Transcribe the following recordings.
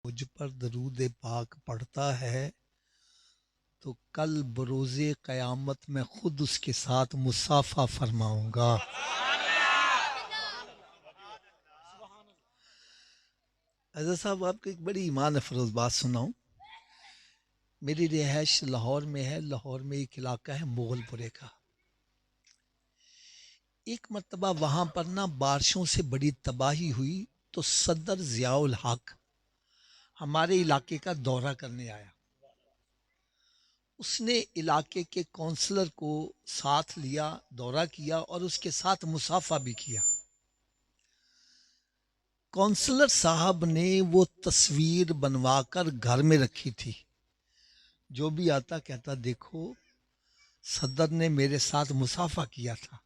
मुझ पर दरूद पाक पढ़ता है तो कल बरोज़े क़यामत में खुद उसके साथ मुसाफ़ा फरमाऊंगा। अज़र साहब, आपको एक बड़ी ईमान अफरोज़ बात सुनाऊं। मेरी रिहाइश लाहौर में है। लाहौर में एक इलाका है मुगलपुरे का। एक मरतबा वहाँ पर ना बारिशों से बड़ी तबाही हुई तो सदर ज़ियाउल हक हमारे इलाके का दौरा करने आया। उसने इलाके के काउंसलर को साथ लिया, दौरा किया और उसके साथ मुसाफा भी किया। काउंसलर साहब ने वो तस्वीर बनवाकर घर में रखी थी। जो भी आता कहता, देखो सदर ने मेरे साथ मुसाफा किया था,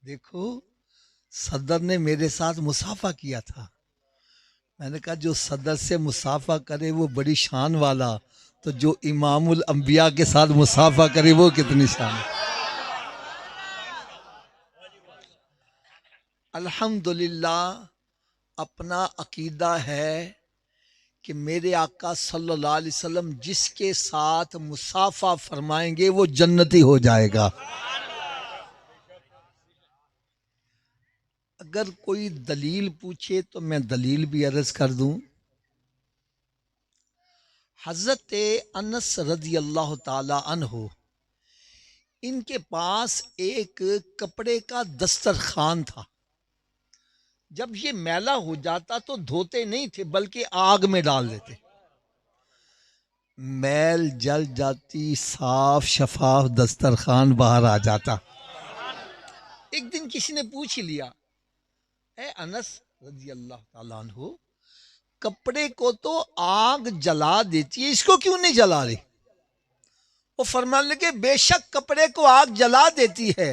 देखो सदर ने मेरे साथ मुसाफा किया था। मैंने कहा जो सदर से मुसाफा करे वो बड़ी शान वाला, तो जो इमामुल अंबिया के साथ मुसाफा करे वो कितनी शान है। अल्हम्दुलिल्लाह अपना अकीदा है कि मेरे आका सल्लल्लाहु अलैहि वसल्लम जिसके साथ मुसाफा फरमाएंगे वो जन्नती हो जाएगा। अगर कोई दलील पूछे तो मैं दलील भी अर्ज कर दूं। हजरत अनस रज़ी अल्लाह ताला अन्हु, इनके पास एक कपड़े का दस्तरखान था। जब ये मैला हो जाता तो धोते नहीं थे बल्कि आग में डाल देते। मैल जल जाती, साफ शफाफ दस्तरखान बाहर आ जाता। एक दिन किसी ने पूछ ही लिया, ए अनस रज़ी अल्लाह ताला अन्हु, कपड़े को तो आग जला देती है, इसको क्यों नहीं जला रही? वो फरमाने लगे, बेशक कपड़े को आग जला देती है,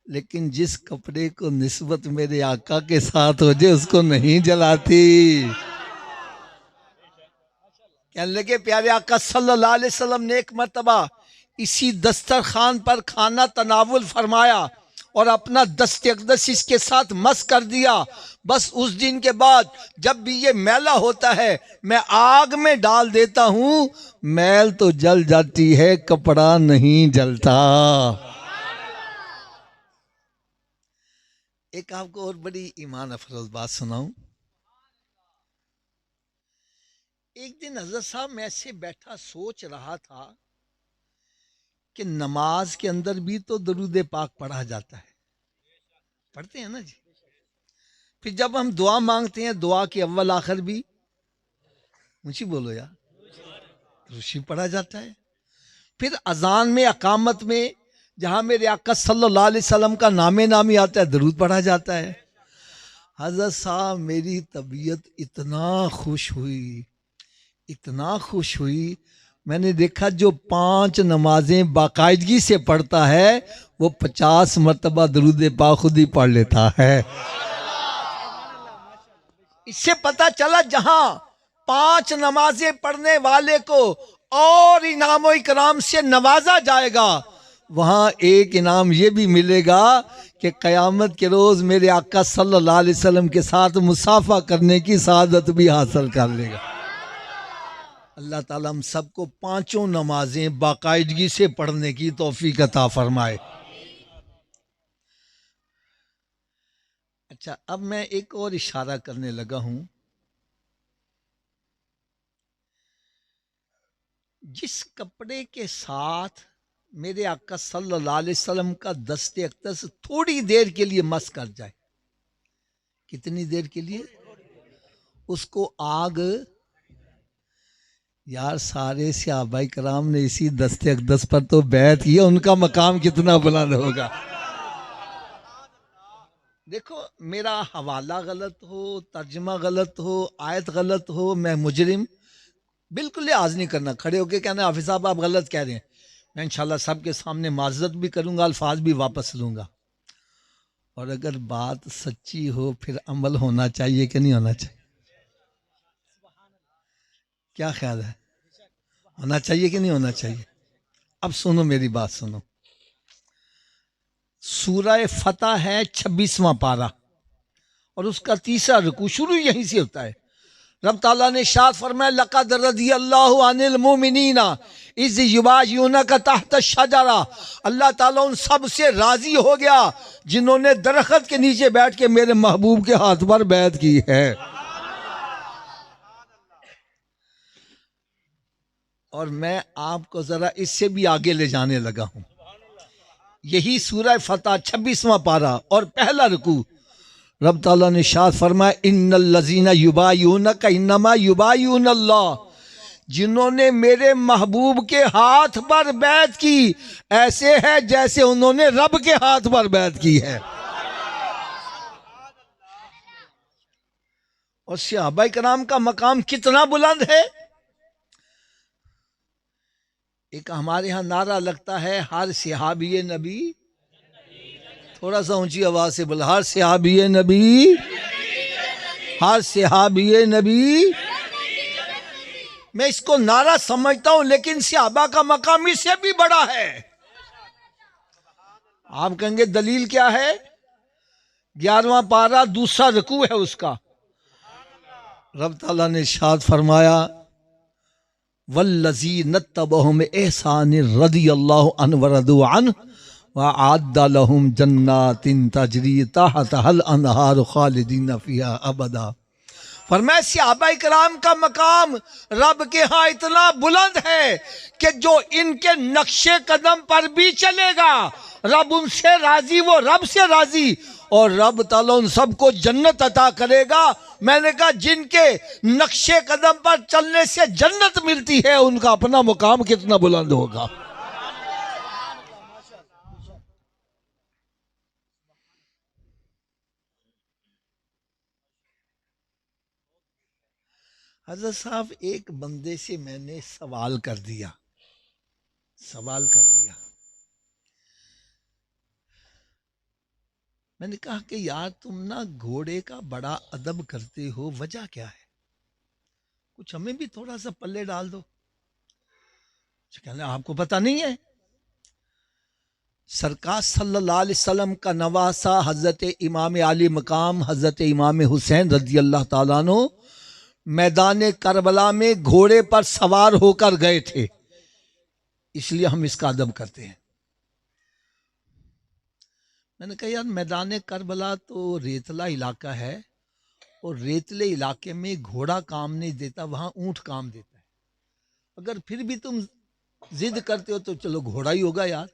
लेकिन जिस कपड़े को निस्बत मेरे आका के साथ हो जाए उसको नहीं जलाती। कहने लगे, प्यारे आका सल्लल्लाहु अलैहि वसल्लम ने एक मर्तबा इसी दस्तरखान पर खाना तनावुल फरमाया और अपना दस्त अक़दस इसके साथ मस कर दिया। बस उस दिन के बाद जब भी ये मैला होता है मैं आग में डाल देता हूं, मैल तो जल जाती है, कपड़ा नहीं जलता। एक आपको और बड़ी ईमान अफरोज बात सुनाऊं। एक दिन हजरत साहब मैं ऐसे बैठा सोच रहा था कि नमाज के अंदर भी तो दरूद पाक पढ़ा जाता है, पढ़ते हैं ना जी। फिर जब हम दुआ मांगते हैं, दुआ के अव्वल आखिर भी ऊंची बोलो यार, रुशी पढ़ा जाता है। फिर अजान में, अकामत में, जहां मेरे आका सल्लल्लाहु अलैहि वसल्लम का नामे नामी आता है, दरूद पढ़ा जाता है। हजरत साहब मेरी तबीयत इतना खुश हुई, इतना खुश हुई। मैंने देखा जो 5 नमाजें बाकायदगी से पढ़ता है वो 50 मरतबा दरूद पाक खुद ही पढ़ लेता है। इससे पता चला जहां 5 नमाजें पढ़ने वाले को और इनाम इकराम से नवाजा जाएगा, वहां एक इनाम ये भी मिलेगा कि कयामत के रोज मेरे आका सल्लल्लाहु अलैहि वसल्लम के साथ मुसाफा करने की सआदत भी हासिल कर लेगा। अल्लाह ताला हम सबको 5 नमाजें बाकायदगी से पढ़ने की तौफीक अता फरमाए। अच्छा, अब मैं एक और इशारा करने लगा हूं। जिस कपड़े के साथ मेरे आका सल्लल्लाहु अलैहि वसल्लम का दस्ते अक़दस थोड़ी देर के लिए मस कर जाए, कितनी देर के लिए? उसको आग, यार सारे सहाबाए कराम ने इसी दस्ते अक़दस पर तो बैत किया, उनका मकाम कितना बुलंद होगा। देखो, मेरा हवाला गलत हो, तर्जमा गलत हो, आयत गलत हो, मैं मुजरिम बिल्कुल लिहाज नहीं करना। खड़े होके कहना हाफिज साहब आप गलत कह रहे हैं, मैं इंशाल्लाह सबके सामने माजरत भी करूंगा, अल्फाज भी वापस लूंगा। और अगर बात सच्ची हो फिर अमल होना चाहिए कि नहीं होना चाहिए? क्या ख्याल है, होना चाहिए कि नहीं होना चाहिए? अब सुनो मेरी बात सुनो। सूरह फतह है 26वां पारा और उसका तीसरा रुकू शुरू यहीं से होता है। रब ताला ने इरशाद फरमाया लक़द रज़ियल्लाहु अनिल मुमिनीना इज़ युबायिऊनका तहत शजरा, अल्लाह ताला उन सब से राजी हो गया जिन्होंने दरख्त के नीचे बैठ के मेरे महबूब के हाथ पर बैत की है। और मैं आपको जरा इससे भी आगे ले जाने लगा हूं। यही सूरह फतह 26वां पारा और पहला रुकू, रब ताला ने इरशाद फरमाया इन्नल लज़ीना युबायिऊनका इन्नमा युबायिऊनल्लाह, जिन्होंने मेरे महबूब के हाथ पर बैत की ऐसे है जैसे उन्होंने रब के हाथ पर बैत की है। और सहाबाए कराम का मकाम कितना बुलंद है। एक हमारे यहाँ नारा लगता है हर सहाबी नबी, थोड़ा सा ऊंची आवाज से बोला, हर सहाबी नबी, हर सहाबी नबी। मैं इसको नारा समझता हूं, लेकिन सहाबा का मकाम इससे भी बड़ा है। आप कहेंगे दलील क्या है? 11वां पारा दूसरा रुकू है उसका। रब ताला ने इरशाद फरमाया वल्लज़ीना तबअहुम बिइहसान रज़ियल्लाहु अन्हु व रदू अन्हु व अअद्द लहुम जन्नातिन तजरी तहतहल अनहार खालिदीन फीहा अबदा। फरमाया सहाबाए किराम का मकाम रब के यहाँ इतना बुलंद है कि जो इनके नक्शे कदम पर भी चलेगा रब उनसे राजी, वो रब से राजी, और रब ताला उन सबको जन्नत अता करेगा। मैंने कहा जिनके नक्शे कदम पर चलने से जन्नत मिलती है उनका अपना मुकाम कितना बुलंद होगा। हजरत साहब एक बंदे से मैंने सवाल कर दिया। मैंने कहा कि यार तुम ना घोड़े का बड़ा अदब करते हो, वजह क्या है? कुछ हमें भी थोड़ा सा पल्ले डाल दो। कहने आपको पता नहीं है, सरकार सल्लल्लाहु अलैहि वसल्लम का नवासा हजरत इमाम आली मकाम हजरत इमाम हुसैन रज़ी अल्लाह ताला अन्हु मैदान करबला में घोड़े पर सवार होकर गए थे, इसलिए हम इसका अदब करते हैं। मैंने कहा यार मैदान करबला तो रेतला इलाका है और रेतले इलाके में घोड़ा काम नहीं देता, वहां ऊंट काम देता है। अगर फिर भी तुम जिद करते हो तो चलो घोड़ा ही होगा यार।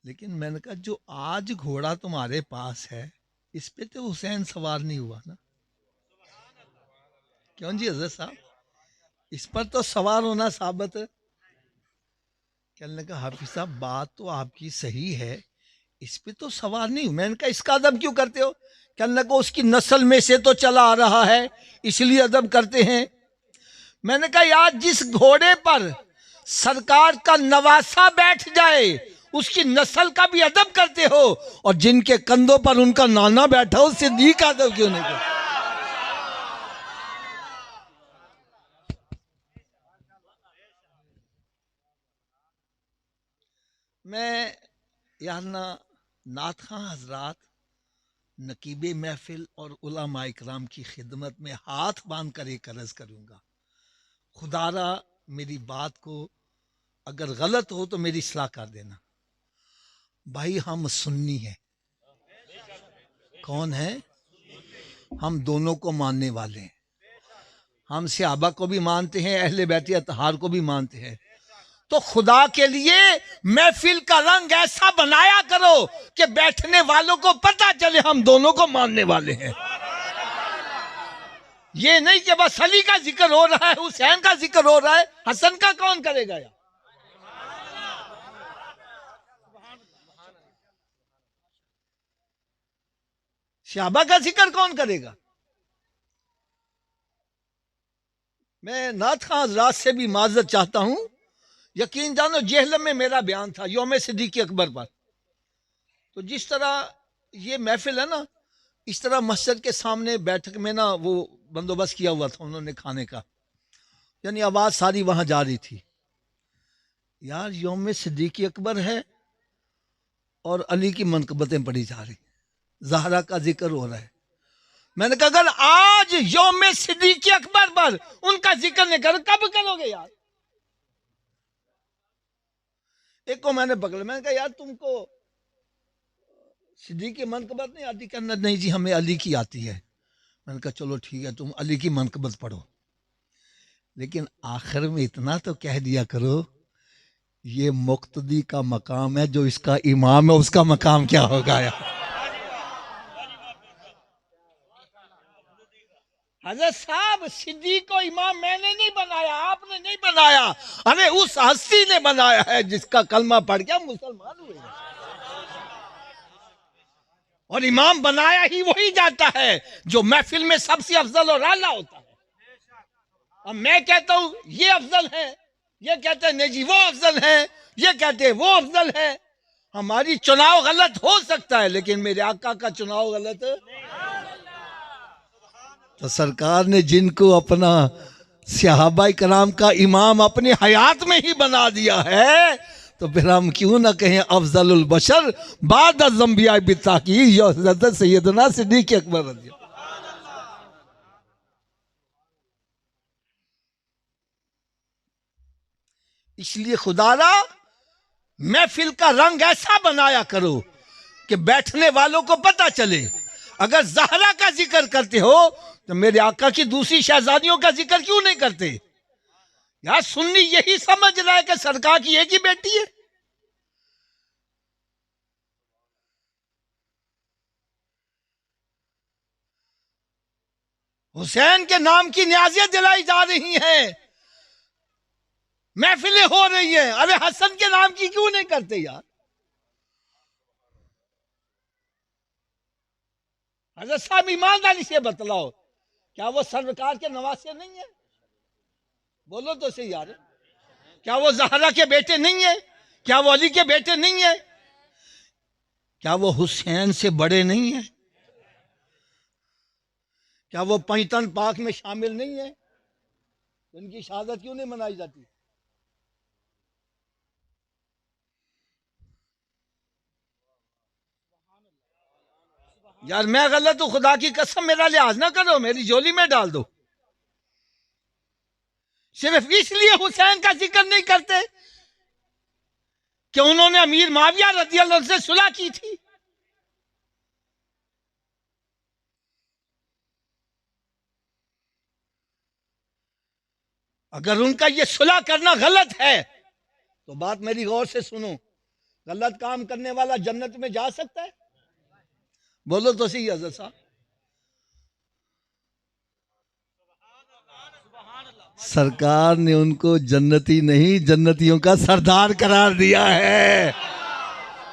लेकिन मैंने कहा जो आज घोड़ा तुम्हारे पास है इस पे तो हुसैन सवार नहीं हुआ ना। क्यों जी हजरत साहब, इस पर तो सवार होना साबित है। कहने लगा हाफिज साहब बात तो आपकी सही है, इस पे तो सवार नहीं हूं। मैंने कहा इसका अदब क्यों करते हो? कहने लगा उसकी नस्ल में से तो चला आ रहा है इसलिए अदब करते हैं। मैंने कहा यार जिस घोड़े पर सरकार का नवासा बैठ जाए उसकी नस्ल का भी अदब करते हो, और जिनके कंधों पर उनका नाना बैठा हो सिद्दीक का अदब क्यों नहीं करते? मैं यार ना नाथ खां हजरात नकीब महफिल और उलमा इकराम की खिदमत में हाथ बांध कर एक अर्ज करूंगा, खुदारा मेरी बात को अगर गलत हो तो मेरी इस्लाह कर देना। भाई हम सुन्नी हैं। कौन है? हम दोनों को मानने वाले हैं। हम सहाबा को भी मानते हैं, अहले बैत अतहार को भी मानते हैं। तो खुदा के लिए महफिल का रंग ऐसा बनाया करो कि बैठने वालों को पता चले हम दोनों को मानने वाले हैं। ये नहीं कि बस अली का जिक्र हो रहा है, हुसैन का जिक्र हो रहा है, हसन का कौन करेगा यार? सहाबा का जिक्र कौन करेगा? मैं नाथ खां हजरात से भी माजरत चाहता हूं। यकीन जानो जेहलम में मेरा बयान था यौम सिद्दीक़ अकबर पर। तो जिस तरह ये महफिल है ना, इस तरह मस्जिद के सामने बैठक में ना वो बंदोबस्त किया हुआ था उन्होंने खाने का, यानी आवाज़ सारी वहां जा रही थी। यार यौम सिद्दीक़ अकबर है और अली की मनकबतें पढ़ी जा रही, ज़हरा का जिक्र हो रहा है। मैंने कहा अगर आज यौम सिद्दीक़ अकबर पर उनका जिक्र नहीं करो, कब करोगे यार? एक को मैंने पकड़ा, मैंने कहा यार तुमको सिद्दीक़ की मनक़बत नहीं आती? कहना नहीं जी हमें अली की आती है। मैंने कहा चलो ठीक है, तुम अली की मनक़बत पढ़ो, लेकिन आखिर में इतना तो कह दिया करो ये मुक्तदी का मकाम है, जो इसका इमाम है उसका मकाम क्या होगा यार? हजरत साहब सिद्दीक़ को इमाम मैंने नहीं बनाया, आपने नहीं बनाया, अरे उस हस्ती ने बनाया है जिसका कलमा पढ़ के मुसलमान हुए। और इमाम बनाया ही वही जाता है जो महफिल में सबसे अफजल और आला होता है। अब मैं कहता हूं ये अफजल है, ये कहते हैं नहीं जी वो अफजल है, ये कहते हैं वो अफजल है। हमारी चुनाव गलत हो सकता है, लेकिन मेरे आका का चुनाव गलत है। तो सरकार ने जिनको अपना सहाबाए कराम का इमाम अपनी हयात में ही बना दिया है, तो फिर हम क्यों ना कहें अफजलुल बशर बाद अज़्ज़म्बिया बिताकी हज़रत सैयदना सिद्दीक़ अकबर रज़ी। इसलिए खुदारा महफिल का रंग ऐसा बनाया करो कि बैठने वालों को पता चले। अगर ज़हरा का जिक्र करते हो तो मेरे आका की दूसरी शहजादियों का जिक्र क्यों नहीं करते? यार सुन्नी यही समझ रहा है कि सरकार की एक ही बेटी है। हुसैन के नाम की न्याज़ियां दिलाई जा रही हैं, महफिलें हो रही हैं, अरे हसन के नाम की क्यों नहीं करते यार? हजरत साहब ईमानदारी से बतलाओ, क्या वो सरकार के नवासे नहीं है? बोलो तो सही यार, क्या वो ज़हरा के बेटे नहीं है? क्या वो अली के बेटे नहीं है? क्या वो हुसैन से बड़े नहीं है? क्या वो पैतन पाक में शामिल नहीं है? उनकी शहादत क्यों नहीं मनाई जाती? यार मैं गलत हूं, खुदा की कसम मेरा लिहाज ना करो, मेरी झोली में डाल दो। सिर्फ इसलिए हुसैन का जिक्र नहीं करते कि उन्होंने अमीर माविया रज़ी अल्लाह से सुलह की थी। अगर उनका ये सुलह करना गलत है तो बात मेरी गौर से सुनो, गलत काम करने वाला जन्नत में जा सकता है? बोलो तो सही हज़रत साहब। सरकार ने उनको जन्नती नहीं जन्नतियों का सरदार करार दिया है।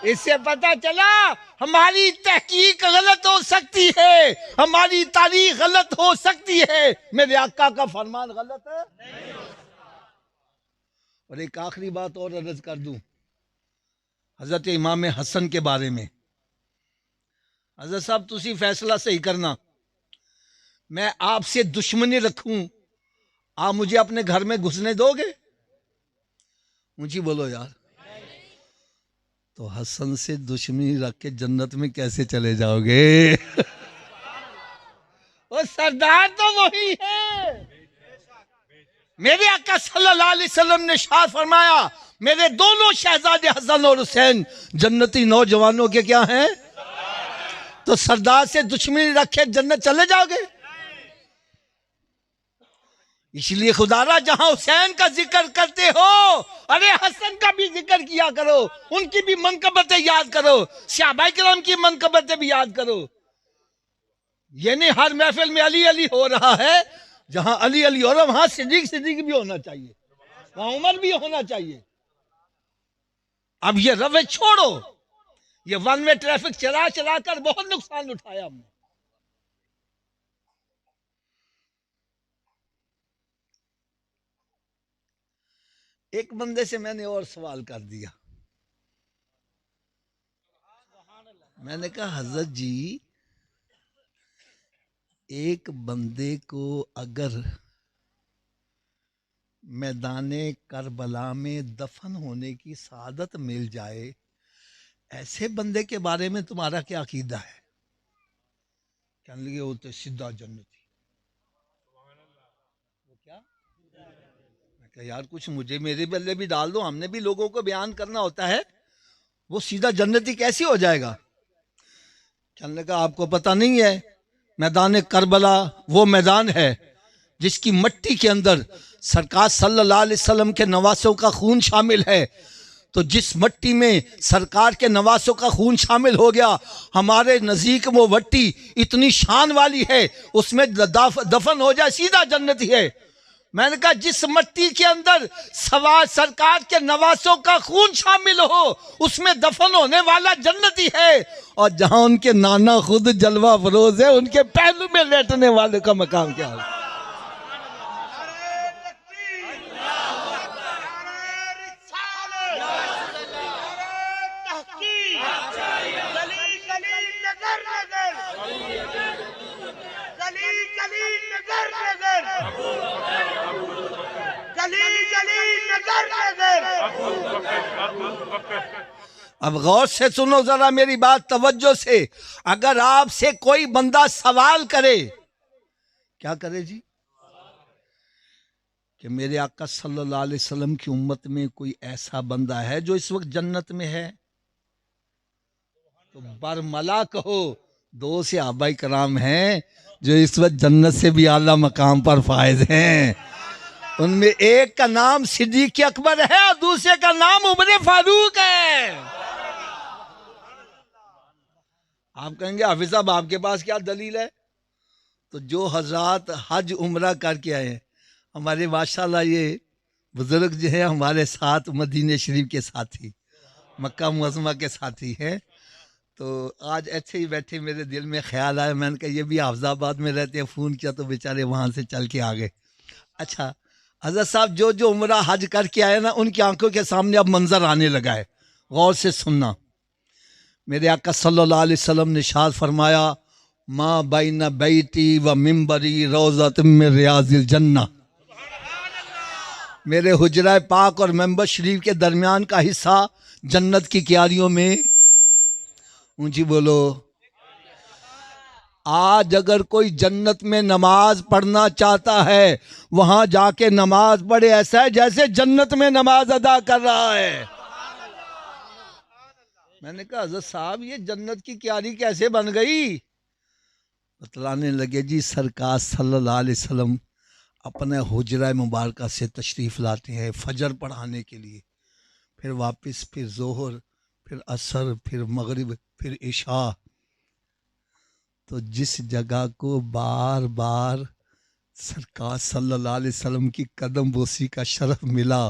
इससे पता चला हमारी तहकीक गलत हो सकती है, हमारी तारीख गलत हो सकती है, मेरे आका का फरमान गलत है। और एक आखिरी बात और अर्ज कर दूं हजरत इमाम हसन के बारे में। हजरत साहब तुसी फैसला सही करना, मैं आपसे दुश्मनी रखूं, आप मुझे अपने घर में घुसने दोगे? ऊंची बोलो यार। तो हसन से दुश्मनी रख के जन्नत में कैसे चले जाओगे? वो सरदार तो वही है। मेरे आका सल्लल्लाहु अलैहि वसल्लम ने शाद फरमाया मेरे दोनों शहजादे हसन और हुसैन जन्नती नौजवानों के क्या हैं? तो सरदार से दुश्मनी रखे जन्नत चले जाओगे? इसलिए खुदारा जहां हुसैन का जिक्र करते हो, अरे हसन का भी जिक्र किया करो, उनकी भी मनकबतें याद करो, सहाबाए किराम की मनकबतें भी याद करो। ये नहीं हर महफिल में अली अली हो रहा है, जहां अली अली हो रहा है वहां सिद्दीक सिद्दीक भी होना चाहिए, वहां उमर भी होना चाहिए। अब ये रवे छोड़ो, ये वन वे ट्रैफिक चला चला कर बहुत नुकसान उठाया हमने। एक बंदे से मैंने और सवाल कर दिया, मैंने कहा हजरत जी एक बंदे को अगर मैदाने करबला में दफन होने की सआदत मिल जाए, ऐसे बंदे के बारे में तुम्हारा क्या अकीदा है? कहने लगे वो तो सीधा जन्नती। वो क्या? मैं कहा यार कुछ मुझे मेरे बल्ले भी डाल दो, हमने भी लोगों को बयान करना होता है। वो सीधा जन्नती कैसे हो जाएगा? कहने लगा आपको पता नहीं है, मैदान करबला वो मैदान है जिसकी मट्टी के अंदर सरकार सल्लल्लाहु अलैहि वसल्लम के नवासों का खून शामिल है। तो जिस मट्टी में सरकार के नवासों का खून शामिल हो गया, हमारे नजदीक वो मट्टी इतनी शान वाली है, उसमें दफन हो जाए सीधा जन्नती है। मैंने कहा जिस मट्टी के अंदर सवार सरकार के नवासों का खून शामिल हो, उसमें दफन होने वाला जन्नती है। और जहां उनके नाना खुद जलवा फरोज है, उनके पहलू में लेटने वाले का मकाम क्या है? अब गौर से सुनो जरा मेरी बात तवज्जो से। अगर आपसे कोई बंदा सवाल करे, क्या करे जी? कि मेरे आका सल्लल्लाहु अलैहि वसल्लम की उम्मत में कोई ऐसा बंदा है जो इस वक्त जन्नत में है? तो बरमला कहो, दो से आबाई कराम हैं जो इस वक्त जन्नत से भी आला मकाम पर फायज हैं। उनमें एक का नाम सिद्दीक अकबर है और दूसरे का नाम उमर फारूक है। आप कहेंगे हाफिज साहब आपके पास क्या दलील है? तो जो हजरात हज उम्रा करके आए, हमारे माशाल्लाह ये बुजुर्ग जो है हमारे साथ मदीने शरीफ के साथी, मक्का मुअज़्ज़मा के साथी हैं। तो आज ऐसे ही बैठे मेरे दिल में ख्याल आया, मैंने कहा ये भी हाफिजाबाद में रहते हैं, फ़ोन किया तो बेचारे वहाँ से चल के आ गए। अच्छा हजरत साहब जो जो उम्रा हज करके आए ना, उनकी आंखों के सामने अब मंजर आने लगा है। गौर से सुनना, मेरे आका सल्लल्लाहु अलैहि वसल्लम ने इरशाद फरमाया, माँ बैना बैती व मिंबरी रोज़त मिन रियाज़िल जन्नह। मेरे हुजरा पाक और मेंबर शरीफ के दरमियान का हिस्सा जन्नत की क्यारियों में, ऊंची बोलो। आज अगर कोई जन्नत में नमाज पढ़ना चाहता है, वहां जाके नमाज पढ़े, ऐसा है जैसे जन्नत में नमाज अदा कर रहा है। मैंने कहा हज़रत साहब ये जन्नत की क्यारी कैसे बन गई? बतलाने लगे जी सरकार सल्लल्लाहु अलैहि वसल्लम अपने हुजरा मुबारक से तशरीफ़ लाते हैं फजर पढ़ाने के लिए, फिर वापस, फिर जोहर, फिर असर, फिर मगरिब, फिर इशा। तो जिस जगह को बार बार सरकार सल्लल्लाहु अलैहि वसल्लम की कदम बोसी का शरफ मिला,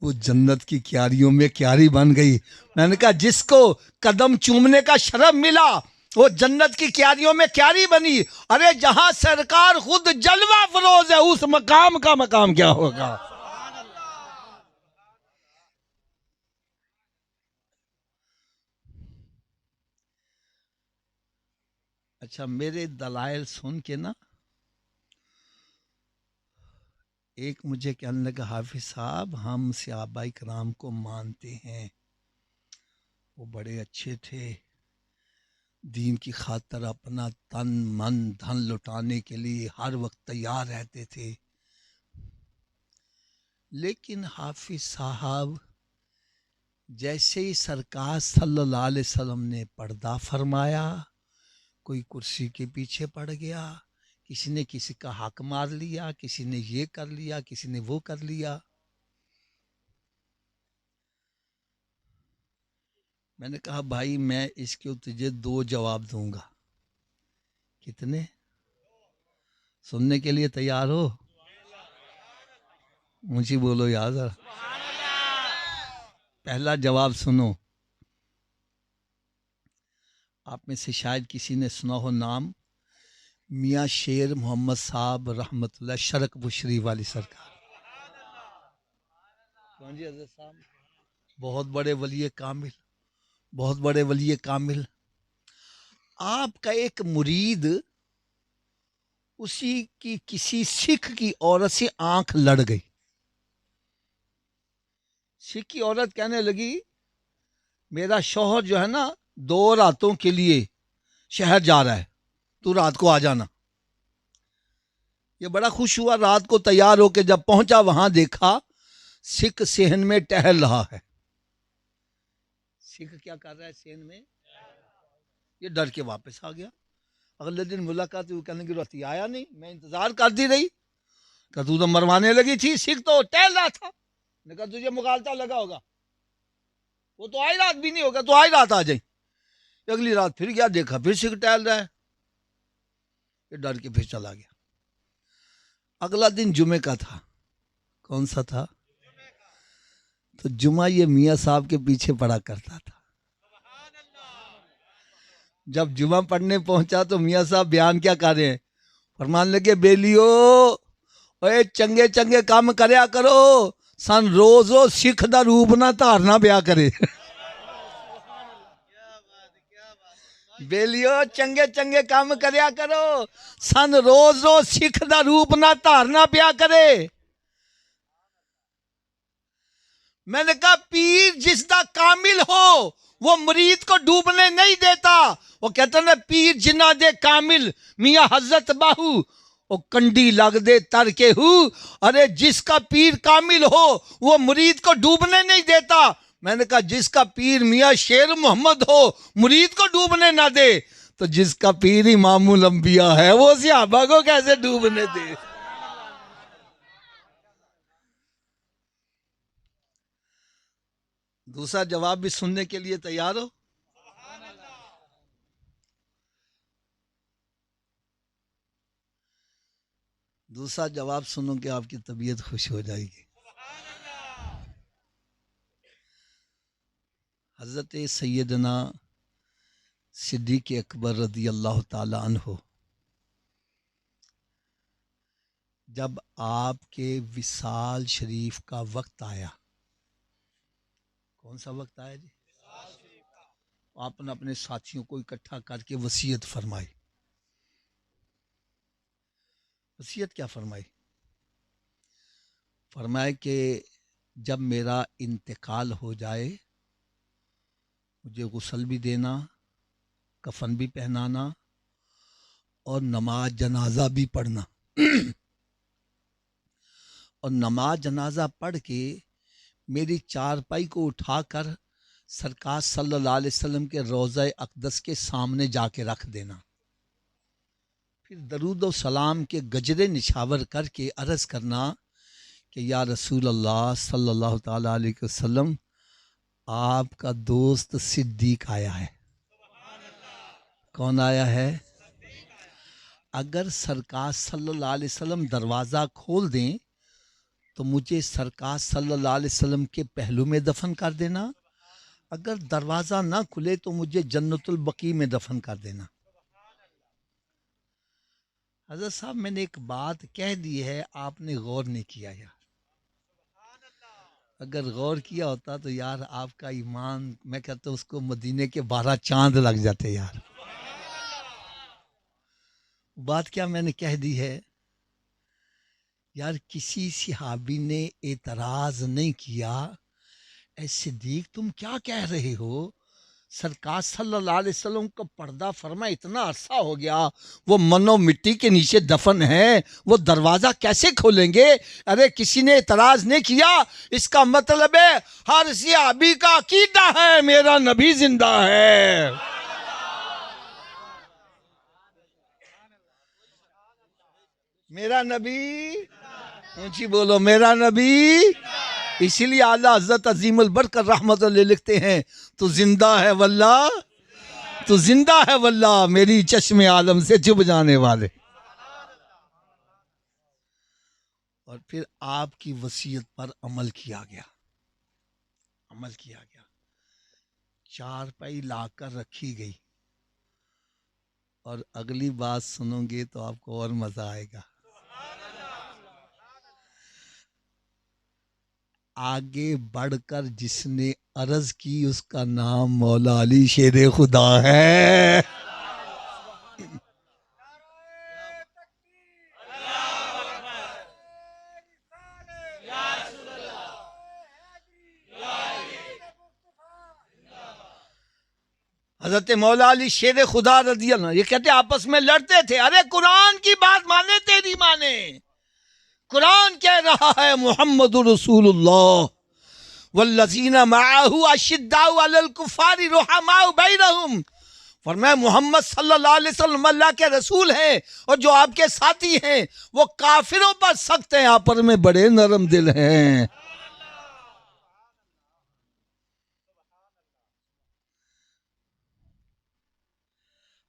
वो जन्नत की क्यारियों में क्यारी बन गई। मैंने कहा जिसको कदम चूमने का शरफ मिला, वो जन्नत की क्यारियों में क्यारी बनी। अरे जहां सरकार खुद जलवा फरोज है, उस मकाम का मकाम क्या होगा? अच्छा मेरे दलाइल सुन के ना, एक मुझे कहने लगा हाफिज साहब हम सहाबाए कराम को मानते हैं, वो बड़े अच्छे थे, दीन की खातर अपना तन मन धन लुटाने के लिए हर वक्त तैयार रहते थे। लेकिन हाफिज साहब जैसे ही सरकार सल्लल्लाहु अलैहि वसल्लम ने पर्दा फरमाया, कोई कुर्सी के पीछे पड़ गया, किसी ने किसी का हक मार लिया, किसी ने ये कर लिया, किसी ने वो कर लिया। मैंने कहा भाई मैं इसके तुझे दो जवाब दूंगा। कितने? सुनने के लिए तैयार हो? मुझे बोलो यार। पहला जवाब सुनो, आप में से शायद किसी ने सुना हो नाम मियाँ शेर मोहम्मद साहब रहमतुल्लाह शरक बुशरी वाली सरकार। कौन जी हज़रत साहब? बहुत बड़े वली कामिल, बहुत बड़े वली कामिल। आपका एक मुरीद उसी की किसी सिख की औरत से आंख लड़ गई। सिख की औरत कहने लगी मेरा शौहर जो है ना 2 रातों के लिए शहर जा रहा है, तू रात को आ जाना। ये बड़ा खुश हुआ, रात को तैयार होके जब पहुंचा वहां देखा सिख सेहन में टहल रहा है। सिख क्या कर रहा है सेहन में? ये डर के वापस आ गया। अगले दिन मुलाकात हुई, कहने की राती आया नहीं, मैं इंतजार करती रही। कहा तू तो मरवाने लगी थी, सिख तो टहल रहा था। ने कहा तुझे मुगालता लगा होगा, वो तो आई रात भी नहीं होगा, तो आई रात आ जाए। अगली रात फिर गया, देखा फिर सिख टहल रहा है। ये डर के फिर चला गया। अगला दिन जुमे का था। कौन सा था? तो जुमा ये मियाँ साहब के पीछे पड़ा करता था। जब जुमा पढ़ने पहुंचा तो मियाँ साहब बयान क्या कर रहे हैं, फरमान लगे बेलियो ओए चंगे चंगे काम करया करो, सन रोजो सिख दा रूप ना धारना ब्या करे। बेलियो चंगे चंगे काम करया करो, सन रोज रोज सिख दा रूप ना धारना ब्या करे। मैंने कहा पीर जिसदा कामिल हो वो मुरीद को डूबने नहीं देता। वो कहता ना पीर जिन्ना दे कामिल मियाँ हजरत बाहू वो कंडी लग दे तर के हु। अरे जिसका पीर कामिल हो वो मुरीद को डूबने नहीं देता। मैंने कहा जिसका पीर मियाँ शेर मोहम्मद हो मुरीद को डूबने ना दे, तो जिसका पीर इमामुल अंबिया है वो सहाबा को कैसे डूबने दे। दूसरा जवाब भी सुनने के लिए तैयार हो? दूसरा जवाब सुनो कि आपकी तबीयत खुश हो जाएगी। हजरत सैयदना सिद्दीक अकबर रदी अल्लाह ताला अन्हो जब आपके विसाल शरीफ का वक्त आया, कौन सा वक्त आया जी? आपने अपने साथियों को इकट्ठा करके वसीयत फरमाई। वसीयत क्या फरमाई? फरमाए कि जब मेरा इंतकाल हो जाए मुझे गुस्ल भी देना, कफन भी पहनाना और नमाज जनाजा भी पढ़ना। और नमाज जनाजा पढ़ के मेरी चारपाई को उठाकर सरकार सल्लल्लाहु अलैहि वसल्लम के रोज़ा अक़दस के सामने जाके रख देना। फिर दरूद और सलाम के गजरे निछावर करके अर्ज़ करना कि या रसूल अल्लाह सल्लल्लाहु ताला अलैहि वसल्लम आपका दोस्त सिद्दीक आया है। कौन आया है? अगर सरकार सल्लल्लाहु अलैहि वसल्लम दरवाज़ा खोल दें तो मुझे सरकार सल्लल्लाहु अलैहि वसल्लम के पहलू में दफन कर देना, अगर दरवाज़ा ना खुले तो मुझे जन्नतुल बकी में दफन कर देना। हज़रत साहब मैंने एक बात कह दी है, आपने गौर नहीं किया यार। अगर गौर किया होता तो यार आपका ईमान, मैं कहता हूँ उसको मदीने के 12 चांद लग जाते यार। बात क्या मैंने कह दी है यार, किसी सहाबी ने एतराज नहीं किया ऐ सिद्दीक तुम क्या कह रहे हो, सरकार सल्लल्लाहु अलैहि वसल्लम का पर्दा फरमा इतना अरसा हो गया, वो मनो मिट्टी के नीचे दफन है, वो दरवाजा कैसे खोलेंगे? अरे किसी ने एतराज नहीं किया। इसका मतलब है हर सहाबी का अकीदा है मेरा नबी जिंदा है। मेरा नबी, ऊंची बोलो, मेरा नबी। इसीलिए आला हजरत अजीमुल बरकत रहमत लिखते हैं तो जिंदा है वल्ला, तो जिंदा है वल्ला मेरी चश्मे आलम से चुभ जाने वाले। और फिर आपकी वसीयत पर अमल किया गया, अमल किया गया। चारपाई लाकर रखी गई। और अगली बात सुनोगे तो आपको और मजा आएगा। आगे बढ़कर जिसने अर्ज की उसका नाम मौला अली शेर खुदा है। हजरत मौला अली शेर खुदा रज़ी अल्लाह, ये कहते आपस में लड़ते थे, अरे कुरान की बात माने तेरी माने, कुरान कह रहा है मुहम्मदुर रसूलुल्लाह वल्लज़ीना मअहू अशिद्दाउ अलल कुफ़ारि रुहमाउ बैनहुम, फरमाया मोहम्मद सल्लल्लाहु अलैहि वसल्लम अल्लाह के रसूल हैं और जो आपके साथी हैं वो काफिरों पर सख्त हैं, आपस में बड़े नरम दिल हैं।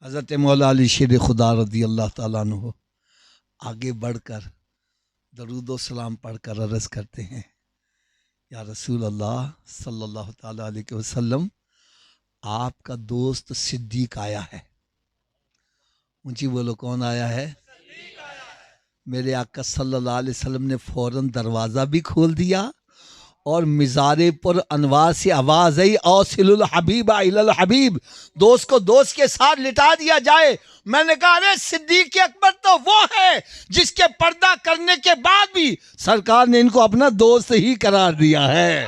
हजरत मौला अली शेर खुदा रज़ी अल्लाह ताला अन्हु आगे बढ़कर दरूद सलाम पढ़कर अर्ज करते हैं, या रसूल अल्लाह सल्लल्लाहु ताला अलैहि वसल्लम, आपका दोस्त सिद्दीक आया है। ऊंची बोलो, कौन आया है? मेरे आका सल्लल्लाहु अलैहि वसल्लम ने फौरन दरवाज़ा भी खोल दिया और मिज़ारे पर अनवार से आवाज़ आई, औसिलुल हबीब इलल हबीब, दोस्त को दोस्त के साथ लिटा दिया जाए। मैंने कहा अरे सिद्दीक अकबर तो वो है जिसके पर्दा करने के बाद भी सरकार ने इनको अपना दोस्त ही करार दिया है।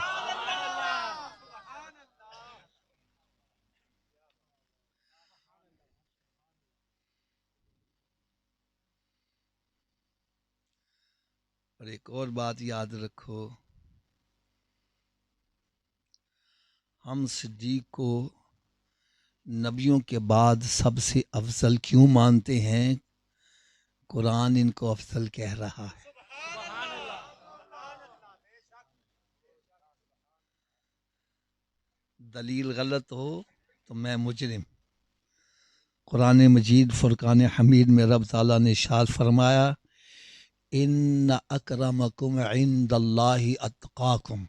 और एक और बात याद रखो, हम सिद्दीक को नबियों के बाद सबसे अफजल क्यों मानते हैं? कुरान इनको अफजल कह रहा है। दलील गलत हो तो मैं मुजरिम। कुरान मजीद फुरकान हमीद में रब ताला ने इरशाद फरमाया, इन्ना अकरमकुम इंदल्लाहि अत्काकुम,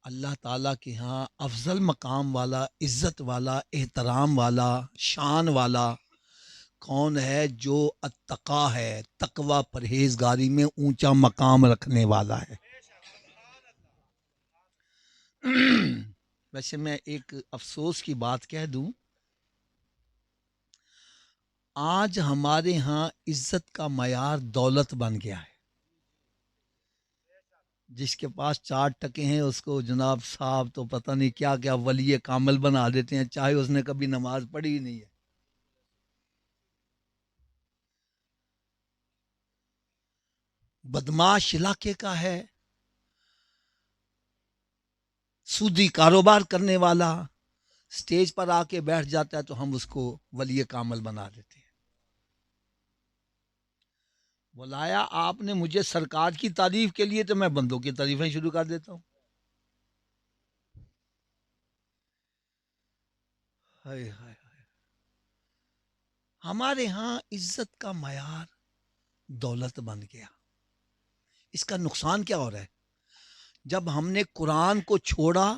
अल्लाह ताला के यहाँ अफजल मकाम वाला, इज्जत वाला, एहतराम वाला, शान वाला कौन है? जो अत्तका है, तकवा परहेजगारी में ऊंचा मकाम रखने वाला है। वैसे मैं एक अफसोस की बात कह दूं, आज हमारे यहाँ इज्जत का मयार दौलत बन गया है। जिसके पास 4 टके हैं उसको जनाब साहब तो पता नहीं क्या क्या वली कामिल बना देते हैं, चाहे उसने कभी नमाज पढ़ी ही नहीं है। बदमाश इलाके का है, सूदी कारोबार करने वाला स्टेज पर आके बैठ जाता है तो हम उसको वली कामिल बना देते हैं। बुलाया आपने मुझे सरकार की तारीफ के लिए तो मैं बंदों की तारीफें शुरू कर देता हूँ। हाय हाय, हमारे यहाँ इज्जत का मयार दौलत बन गया। इसका नुकसान क्या हो रहा है? जब हमने कुरान को छोड़ा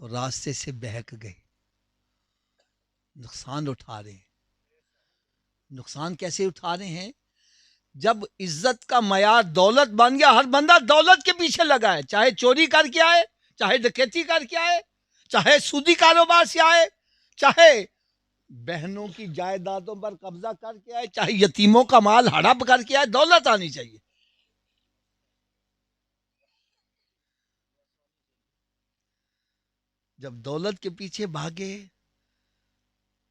तो रास्ते से बहक गए, नुकसान उठा रहे हैं। नुकसान कैसे उठा रहे हैं? जब इज्जत का मयार दौलत बन गया, हर बंदा दौलत के पीछे लगा है, चाहे चोरी करके आए, चाहे डकैती करके आए, चाहे सूदी कारोबार से आए, चाहे बहनों की जायदादों पर कब्जा करके आए, चाहे यतीमों का माल हड़प करके आए, दौलत आनी चाहिए। जब दौलत के पीछे भागे,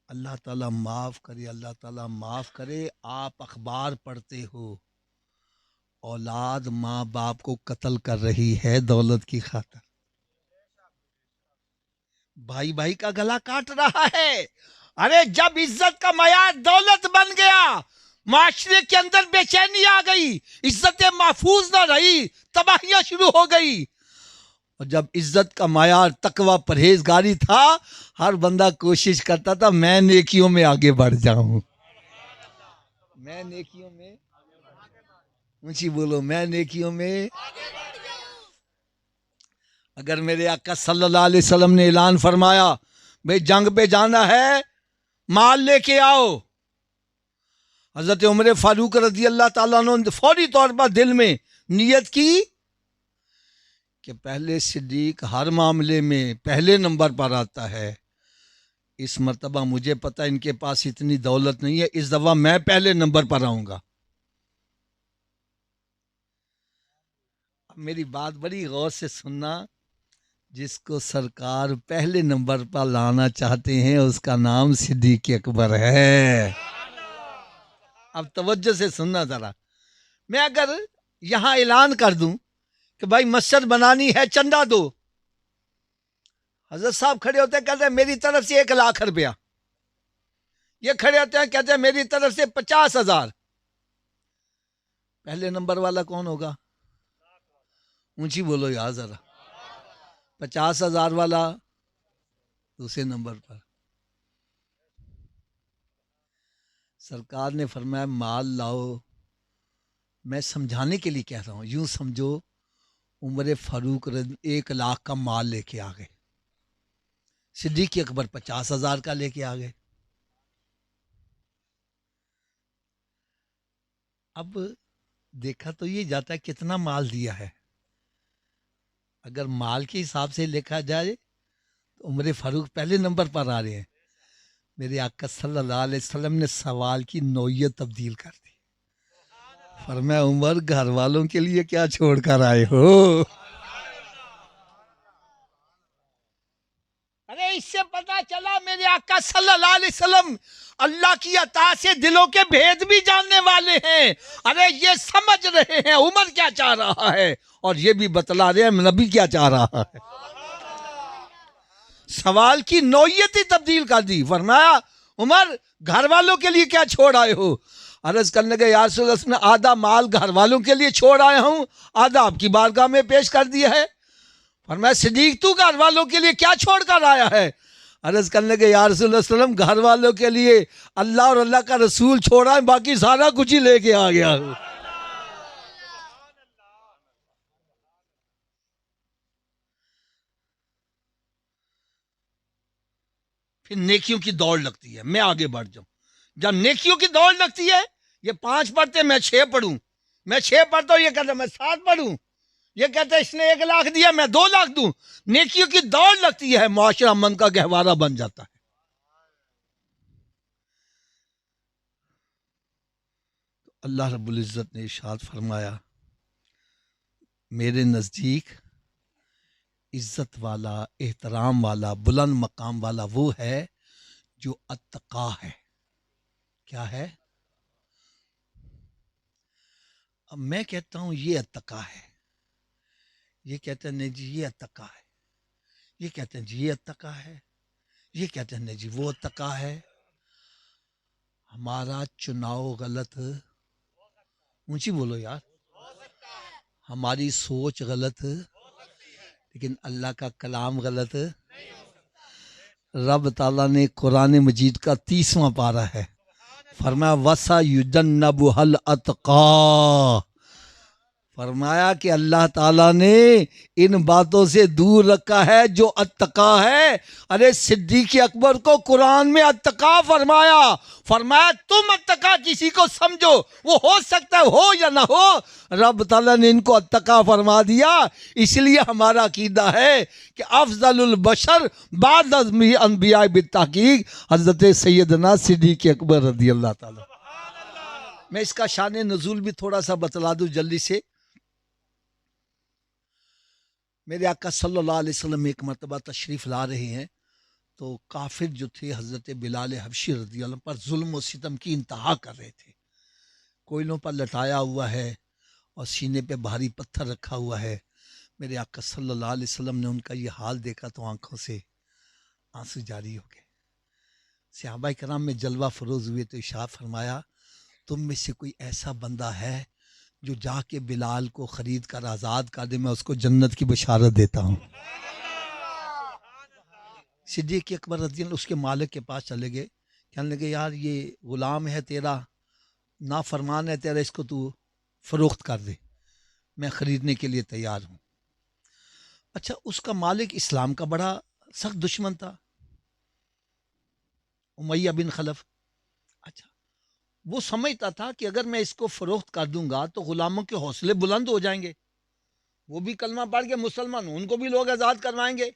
अल्लाह ताला माफ करे, अल्लाह ताला माफ करे, आप अखबार पढ़ते हो, औलाद माँ बाप को कत्ल कर रही है दौलत की खातिर, भाई भाई का गला काट रहा है। अरे जब इज्जत का मयार दौलत बन गया, माशरे के अंदर बेचैनी आ गई, इज्जतें महफूज ना रही, तबाहियां शुरू हो गई। और जब इज्जत का मायार तकवा परहेजगारी था, हर बंदा कोशिश करता था मैं नेकियों में आगे बढ़ जाऊं, मैं नेकियों में, ऊंची बोलो, मैं नेकियों में। अगर मेरे आका सल्लल्लाहु अलैहि वसल्लम ने ऐलान फरमाया भाई जंग पे जाना है, माल लेके आओ, हजरत उमर फारूक रजी अल्लाह ताला ने फौरी तौर पर दिल में नियत की कि पहले सिद्दीक हर मामले में पहले नंबर पर आता है। इस मर्तबा मुझे पता इनके पास इतनी दौलत नहीं है, इस दफा मैं पहले नंबर पर आऊंगा। अब मेरी बात बड़ी गौर से सुनना, जिसको सरकार पहले नंबर पर लाना चाहते हैं उसका नाम सिद्दीक अकबर है। अब तवज्जो से सुनना जरा। मैं अगर यहां ऐलान कर दूं कि भाई मस्जिद बनानी है, चंदा दो, हजरत साहब खड़े होते हैं, कहते हैं मेरी तरफ से 1,00,000 रुपया। ये खड़े होते हैं, कहते हैं मेरी तरफ से 50,000। पहले नंबर वाला कौन होगा? ऊंची बोलो यार जरा। 50,000 वाला दूसरे नंबर पर। सरकार ने फरमाया माल लाओ। मैं समझाने के लिए कह रहा हूं, यूं समझो उमर फारूक 1,00,000 का माल लेके आ गए, सिद्दीक अकबर 50,000 का लेके आ गए। अब देखा तो ये जाता है कितना माल दिया है। अगर माल के हिसाब से देखा जाए तो उमर फारूक पहले नंबर पर आ रहे हैं। मेरे आका सल्लल्लाहु अलैहि वसल्लम ने सवाल की नौयत तब्दील कर दी। फरमाया उमर घर वालों के लिए क्या छोड़ कर आए हो? अरे इससे पता चला मेरे आका सल्लल्लाहु अलैहि वसल्लम अल्लाह की अता से दिलों के भेद भी जानने वाले हैं। अरे ये समझ रहे हैं उमर क्या चाह रहा है, और ये भी बतला रहे हैं नबी क्या चाह रहा है। सवाल की नौयत ही तब्दील कर दी। फरमाया उमर घर वालों के लिए क्या छोड़ आए हो? अर्ज करने के यार ने आधा माल घर वालों के लिए छोड़ आया हूं, आधा आपकी बारगाह में पेश कर दिया है। फरमाया सिद्दीक तू घर वालों के लिए क्या छोड़ कर आया है? अर्ज करने के यार रसूलुल्लाह घर वालों के लिए अल्लाह और अल्लाह का रसूल छोड़ा है, बाकी सारा कुछ ही लेके आ गया हूं। फिर नेकियों की दौड़ लगती है, मैं आगे बढ़ जाऊं। जब नेकियों की दौड़ लगती है, ये 5 पढ़ते मैं 6 पढ़ूं, मैं 6 पढ़ता हूं, ये कहता मैं 7 पढ़ूं, ये कहता है इसने 1,00,000 दिया मैं 2,00,000 दूं। नेकियों की दौड़ लगती है, मुआशरा मन का गहवारा बन जाता है। तो अल्लाह रब्बुल इज्जत ने इरशाद फरमाया मेरे नजदीक इज्जत वाला, एहतराम वाला, बुलंद मकाम वाला वो है जो अत्तका है। क्या है? अब मैं कहता हूं ये अत्तका है, ये कहते हैं नहीं जी ये अत्तका है, ये कहते हैं जी ये अत्तका है, ये कहते हैं नहीं जी वो अत्तका है। हमारा चुनाव गलत, ऊंची बोलो यार, हमारी सोच गलत, लेकिन अल्लाह का कलाम गलत। रब ताला ने कुरान मजीद का 30वां पारा है, फरमाया वसा युजन्नबुहल अतका। फरमाया कि अल्लाह ताला ने इन बातों से दूर रखा है जो अत्तका है। अरे सिद्दीक अकबर को कुरान में अत्तका फरमाया। फरमाया तुम अत्तका किसी को समझो, वो हो सकता है हो या ना हो, रब ताला ने इनको अत्तका फरमा दिया। इसलिए हमारा अकीदा है कि अफजलुल बशर बाद अम्बिया बित्ताकीक हजरत सैयदना सिद्दीक अकबर रज़ी अल्लाह ताला। मैं इसका शान नज़ूल भी थोड़ा सा बतला दूं जल्दी से। मेरे आका सल्लल्लाहु अलैहि वसल्लम एक मरतबा तशरीफ़ ला रहे हैं, तो काफिर जो थे हज़रत बिलाल हबशी रज़ी अल्लाह पर जुल्म और सितम की इंतहा कर रहे थे। कोयलों पर लटाया हुआ है और सीने पे भारी पत्थर रखा हुआ है। मेरे आका सल्लल्लाहु अलैहि वसल्लम ने उनका ये हाल देखा तो आंखों से आंसू जारी हो गए। सहाबा कराम में जलवा फरोज हुए तो इरशाद फरमाया तुम में से कोई ऐसा बंदा है जो जाके बिलाल को खरीद कर आज़ाद कर दे, मैं उसको जन्नत की बशारत देता हूँ। सिद्दीक अकबर रज़ी अल्लाह उसके मालिक के पास चले गए, कहने लगे यार ये गुलाम है तेरा, ना फरमान है तेरा, इसको तू फरोख्त कर दे, मैं ख़रीदने के लिए तैयार हूँ। अच्छा उसका मालिक इस्लाम का बड़ा सख्त दुश्मन था, उमैया बिन खलफ। अच्छा वो समझता था कि अगर मैं इसको फरोख्त कर दूंगा तो गुलामों के हौसले बुलंद हो जाएंगे, वो भी कलमा पढ़ के मुसलमान, उनको भी लोग आज़ाद करवाएंगे।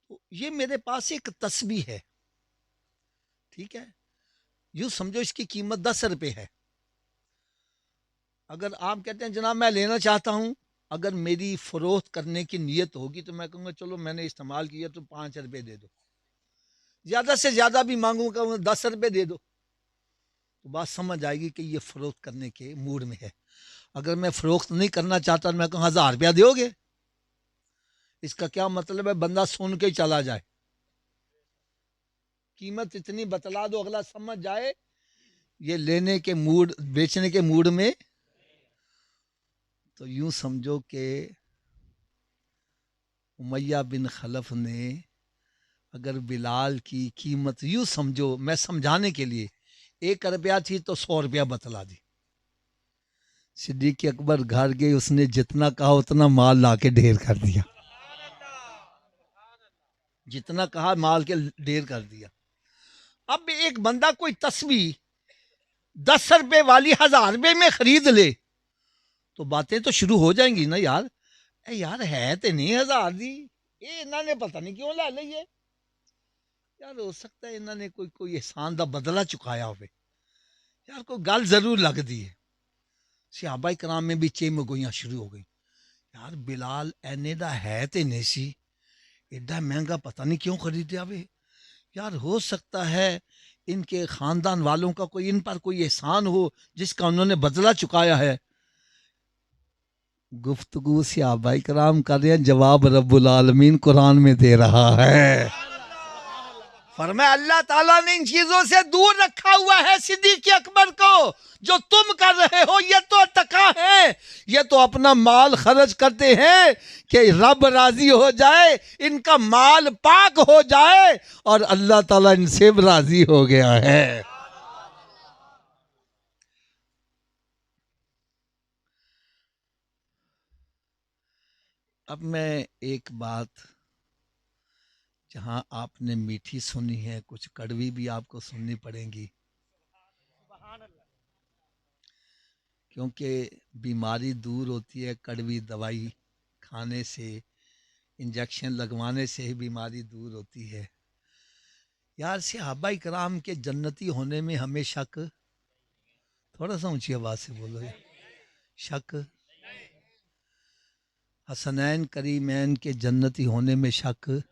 तो ये मेरे पास एक तस्बीह है, ठीक है, यूं समझो इसकी कीमत 10 रुपये है। अगर आप कहते हैं जनाब मैं लेना चाहता हूं अगर मेरी फरोख्त करने की नीयत होगी तो मैं कहूँगा चलो मैंने इस्तेमाल किया तो 5 रुपये दे दो, ज़्यादा से ज़्यादा भी मांगूंगा 10 रुपये दे दो, तो बात समझ आएगी कि ये फरोख्त करने के मूड में है। अगर मैं फरोख्त नहीं करना चाहता तो मैं कहूँ 1000 रुपया दोगे, इसका क्या मतलब है, बंदा सुन के ही चला जाए, कीमत इतनी बतला दो अगला समझ जाए ये लेने के मूड, बेचने के मूड में। तो यूं समझो कि उमैया बिन खलफ ने अगर बिलाल की कीमत, यूं समझो मैं समझाने के लिए, 1 रुपया थी तो 100 रुपया बतला दी। सिद्दीक अकबर घर गए, उसने जितना कहा उतना माल लाके ढेर कर दिया, जितना कहा माल के ढेर कर दिया। अब एक बंदा कोई तस्वीर 10 रुपए वाली 1000 रुपए में खरीद ले तो बातें तो शुरू हो जाएंगी ना यार, ए यार है तो नहीं 1000 दी, ये इन्होंने पता नहीं क्यों ला ली है यार, हो सकता है इन्होंने कोई एहसान दा बदला चुकाया हो यार, कोई गल जरूर लगती है। सहाबा कराम में भी चेमगोइयां शुरू हो गई, यार बिलाल एने दा है तो नहीं सी, एडा महंगा पता नहीं क्यों खरीदया वे यार, हो सकता है इनके खानदान वालों का कोई इन पर कोई एहसान हो जिसका उन्होंने बदला चुकाया है। गुफ्तगू सहाबा कराम कर रहे हैं, जवाब रब्बुल आलमीन कुरान में दे रहा है। फरमाया अल्लाह ताला ने इन चीजों से दूर रखा हुआ है सिद्दीक अकबर को, जो तुम कर रहे हो ये तो तका है, ये तो अपना माल खर्च करते हैं कि रब राजी हो जाए, इनका माल पाक हो जाए और अल्लाह ताला इनसे राजी हो गया है। अब मैं एक बात, जहां आपने मीठी सुनी है कुछ कड़वी भी आपको सुननी पड़ेगी, क्योंकि बीमारी दूर होती है कड़वी दवाई खाने से, इंजेक्शन लगवाने से ही बीमारी दूर होती है। यार सहाबा कराम के जन्नती होने में हमें शक, थोड़ा सा ऊंची आवाज से बोलो, शक, हसनैन करीमैन के जन्नती होने में शक,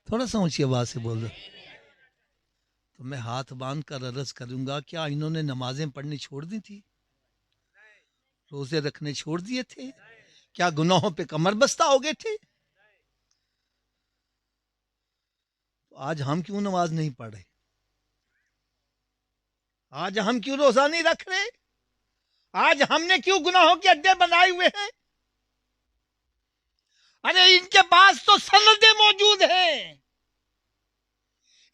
थोड़ा सा ऊंची आवाज से बोलो। तो मैं हाथ बांध कर अर्ज करूंगा, क्या इन्होंने नमाजें पढ़नी छोड़ दी थी, रोजे रखने छोड़ दिए थे, क्या गुनाहों पे कमर बस्ता हो गए थे? तो आज हम क्यों नमाज नहीं पढ़ रहे, आज हम क्यों रोजा नहीं रख रहे, आज हमने क्यों गुनाहों के अड्डे बनाए हुए हैं? अरे इनके पास तो सनदें मौजूद हैं,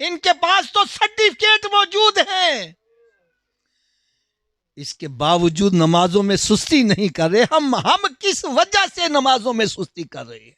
इनके पास तो सर्टिफिकेट मौजूद हैं, इसके बावजूद नमाजों में सुस्ती नहीं कर रहे। हम किस वजह से नमाजों में सुस्ती कर रहे हैं?